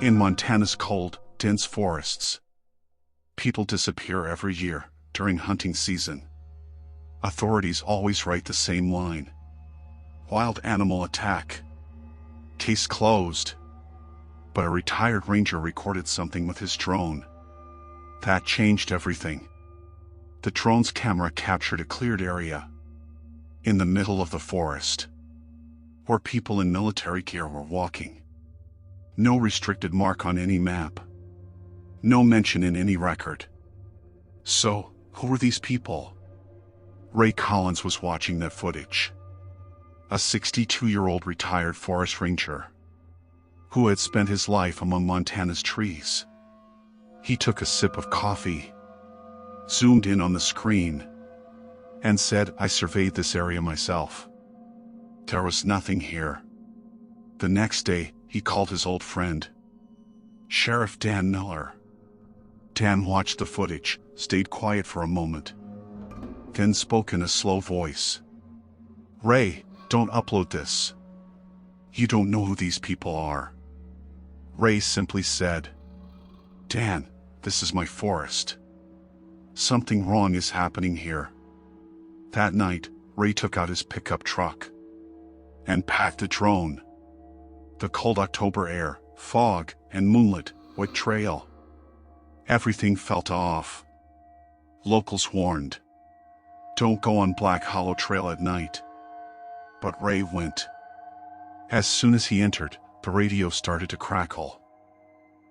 In Montana's cold, dense forests, people disappear every year during hunting season. Authorities always write the same line: wild animal attack. Case closed. But a retired ranger recorded something with his drone. That changed everything. The drone's camera captured a cleared area in the middle of the forest, where people in military gear were walking. No restricted mark on any map. No mention in any record. So, who were these people? Ray Collins was watching that footage. A 62-year-old retired forest ranger who had spent his life among Montana's trees. He took a sip of coffee, zoomed in on the screen, and said, "I surveyed this area myself. There was nothing here." The next day, he called his old friend, Sheriff Dan Miller. Dan watched the footage, stayed quiet for a moment, then spoke in a slow voice. "Ray, don't upload this. You don't know who these people are." Ray simply said, "Dan, this is my forest. Something wrong is happening here." That night, Ray took out his pickup truck and packed a drone. The cold October air, fog, and moonlit, wet trail. Everything felt off. Locals warned, "Don't go on Black Hollow Trail at night." But Ray went. As soon as he entered, the radio started to crackle.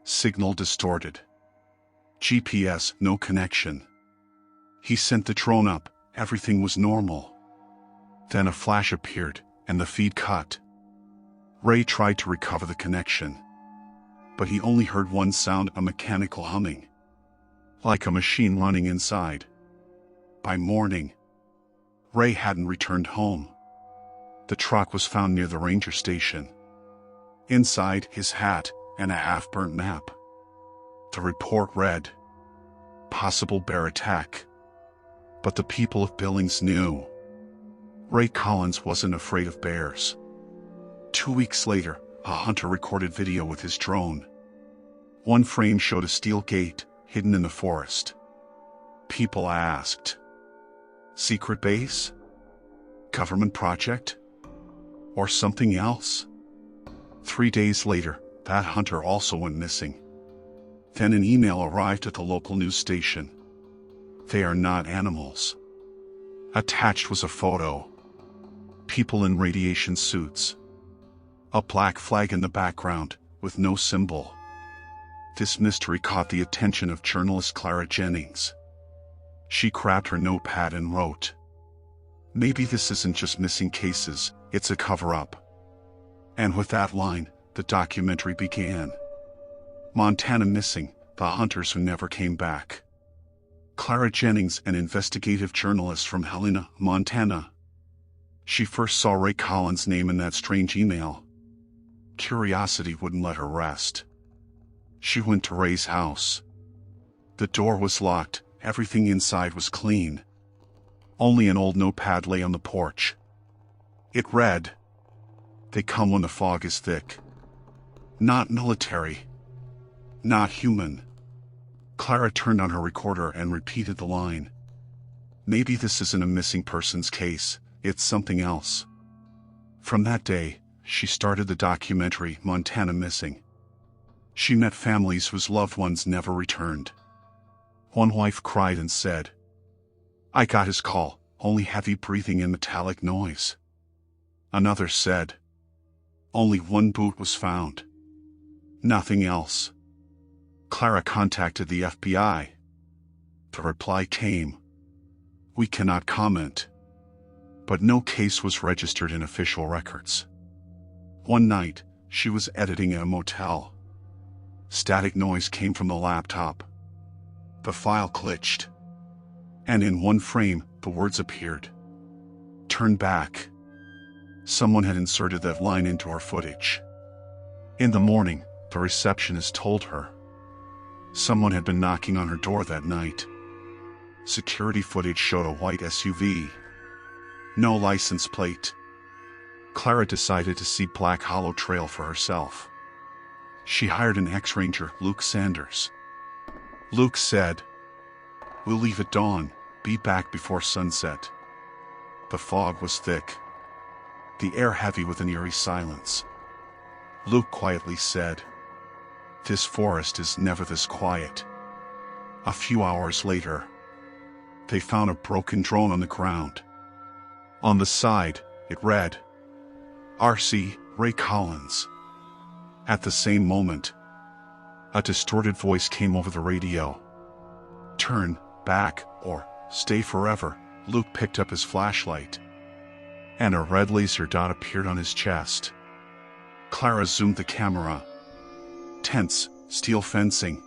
Signal distorted. GPS, no connection. He sent the drone up, everything was normal. Then a flash appeared, and the feed cut. Ray tried to recover the connection, but he only heard one sound, a mechanical humming, like a machine running inside. By morning, Ray hadn't returned home. The truck was found near the ranger station. Inside, his hat and a half-burnt map. The report read, "Possible bear attack." But the people of Billings knew. Ray Collins wasn't afraid of bears. 2 weeks later, a hunter recorded video with his drone. One frame showed a steel gate hidden in the forest. People asked, secret base? Government project? Or something else? 3 days later, that hunter also went missing. Then an email arrived at the local news station. "They are not animals." Attached was a photo. People in radiation suits. A black flag in the background, with no symbol. This mystery caught the attention of journalist Clara Jennings. She grabbed her notepad and wrote, "Maybe this isn't just missing cases, it's a cover-up." And with that line, the documentary began. Montana Missing, the hunters who never came back. Clara Jennings, an investigative journalist from Helena, Montana. She first saw Ray Collins' name in that strange email. Curiosity wouldn't let her rest. She went to Ray's house. The door was locked, everything inside was clean. Only an old notepad lay on the porch. It read, "They come when the fog is thick. Not military. Not human." Clara turned on her recorder and repeated the line. "Maybe this isn't a missing persons case, it's something else." From that day, she started the documentary Montana Missing. She met families whose loved ones never returned. One wife cried and said, "I got his call, only heavy breathing and metallic noise." Another said, "Only one boot was found. Nothing else." Clara contacted the FBI. The reply came, "We cannot comment." But no case was registered in official records. One night, she was editing in a motel. Static noise came from the laptop. The file glitched. And in one frame, the words appeared. "Turn back." Someone had inserted that line into her footage. In the morning, the receptionist told her someone had been knocking on her door that night. Security footage showed a white SUV. No license plate. Clara decided to see Black Hollow Trail for herself. She hired an ex-ranger, Luke Sanders. Luke said, "We'll leave at dawn, be back before sunset." The fog was thick, the air heavy with an eerie silence. Luke quietly said, "This forest is never this quiet." A few hours later, they found a broken drone on the ground. On the side, it read, "R.C. Ray Collins." At the same moment, a distorted voice came over the radio. "Turn back or stay forever." Luke picked up his flashlight, and a red laser dot appeared on his chest. Clara zoomed the camera. Tents, steel fencing,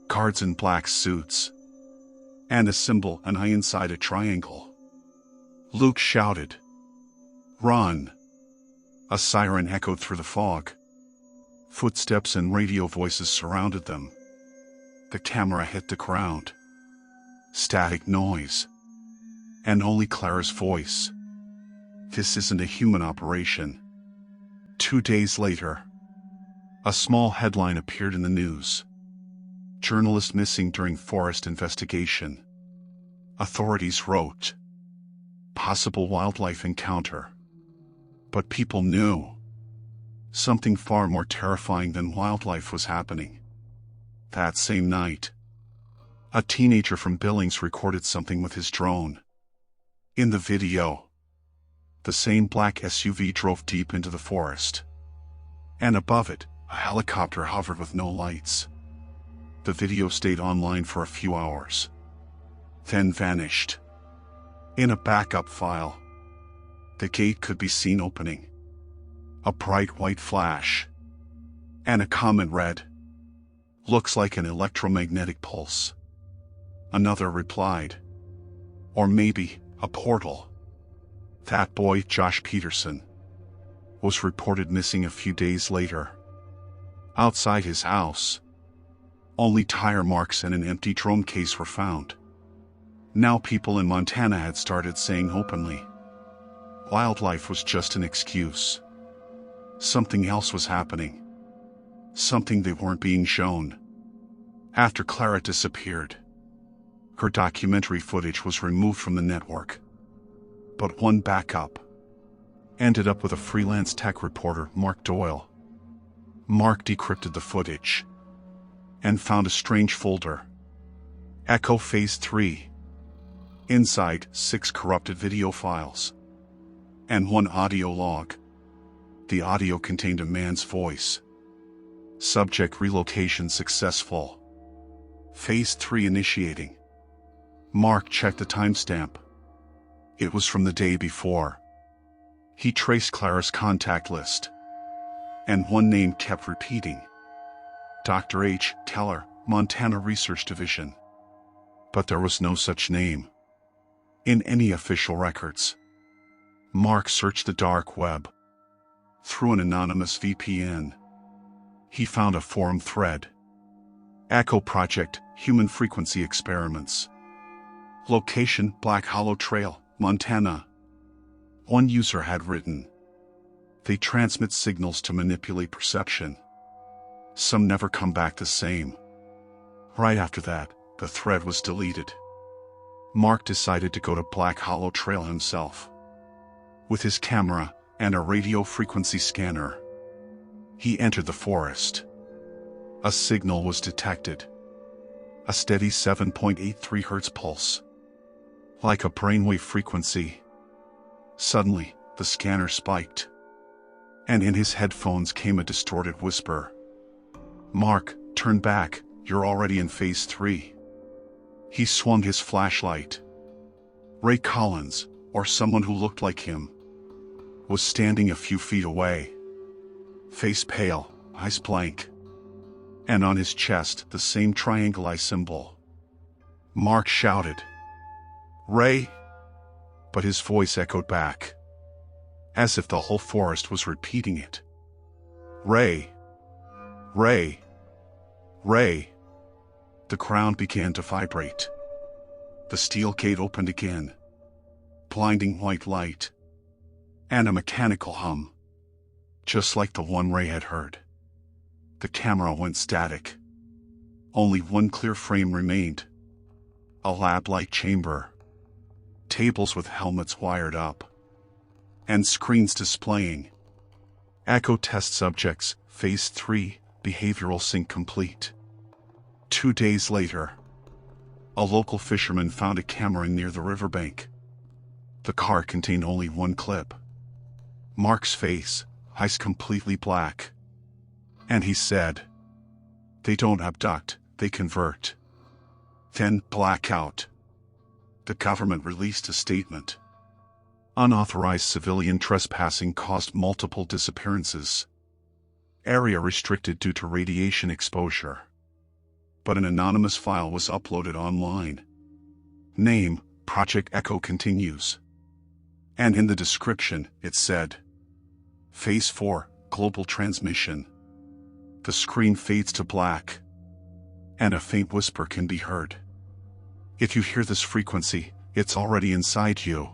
guards in black suits, and a symbol, an eye inside a triangle. Luke shouted, "Run!" A siren echoed through the fog. Footsteps and radio voices surrounded them. The camera hit the ground. Static noise. And only Clara's voice. "This isn't a human operation." 2 days later, a small headline appeared in the news. "Journalist missing during forest investigation." Authorities wrote, "Possible wildlife encounter." But people knew something far more terrifying than wildlife was happening. That same night, a teenager from Billings recorded something with his drone. In the video, the same black SUV drove deep into the forest, and above it, a helicopter hovered with no lights. The video stayed online for a few hours, then vanished. In a backup file, the gate could be seen opening. A bright white flash, and a comment read, "Looks like an electromagnetic pulse." Another replied, "Or maybe a portal." That boy, Josh Peterson, was reported missing a few days later. Outside his house, only tire marks and an empty drone case were found. Now people in Montana had started saying openly, wildlife was just an excuse. Something else was happening. Something they weren't being shown. After Clara disappeared, her documentary footage was removed from the network. But one backup ended up with a freelance tech reporter, Mark Doyle. Mark decrypted the footage and found a strange folder. Echo Phase 3. Inside, 6 corrupted video files and 1 audio log. The audio contained a man's voice. Subject: relocation successful. Phase 3 initiating. Mark checked the timestamp. It was from the day before. He traced Clara's contact list, and one name kept repeating: Dr. H. Teller, Montana Research Division. But there was no such name in any official records. Mark searched the dark web. Through an anonymous VPN, he found a forum thread. Echo Project, Human Frequency Experiments. Location: Black Hollow Trail, Montana. One user had written, "They transmit signals to manipulate perception. Some never come back the same." Right after that, the thread was deleted. Mark decided to go to Black Hollow Trail himself. With his camera and a radio frequency scanner, he entered the forest. A signal was detected. A steady 7.83 Hz pulse. Like a brainwave frequency. Suddenly, the scanner spiked, and in his headphones came a distorted whisper. "Mark, turn back, you're already in Phase 3. He swung his flashlight. Ray Collins, or someone who looked like him, was standing a few feet away. Face pale, eyes blank, and on his chest the same triangle eye symbol. Mark shouted, "Ray!" But his voice echoed back, as if the whole forest was repeating it. "Ray! Ray! Ray!" The ground began to vibrate. The steel gate opened again. Blinding white light. And a mechanical hum. Just like the one Ray had heard. The camera went static. Only one clear frame remained. A lab-like chamber. Tables with helmets wired up. And screens displaying. Echo test subjects, Phase 3, behavioral sync complete. 2 days later, a local fisherman found a camera near the riverbank. The card contained only one clip. Mark's face, eyes completely black. And he said, "They don't abduct, they convert." Then, blackout. The government released a statement. Unauthorized civilian trespassing caused multiple disappearances. Area restricted due to radiation exposure. But an anonymous file was uploaded online. Name, Project Echo continues. And in the description, it said, Phase 4, global transmission. The screen fades to black. And a faint whisper can be heard. If you hear this frequency, it's already inside you.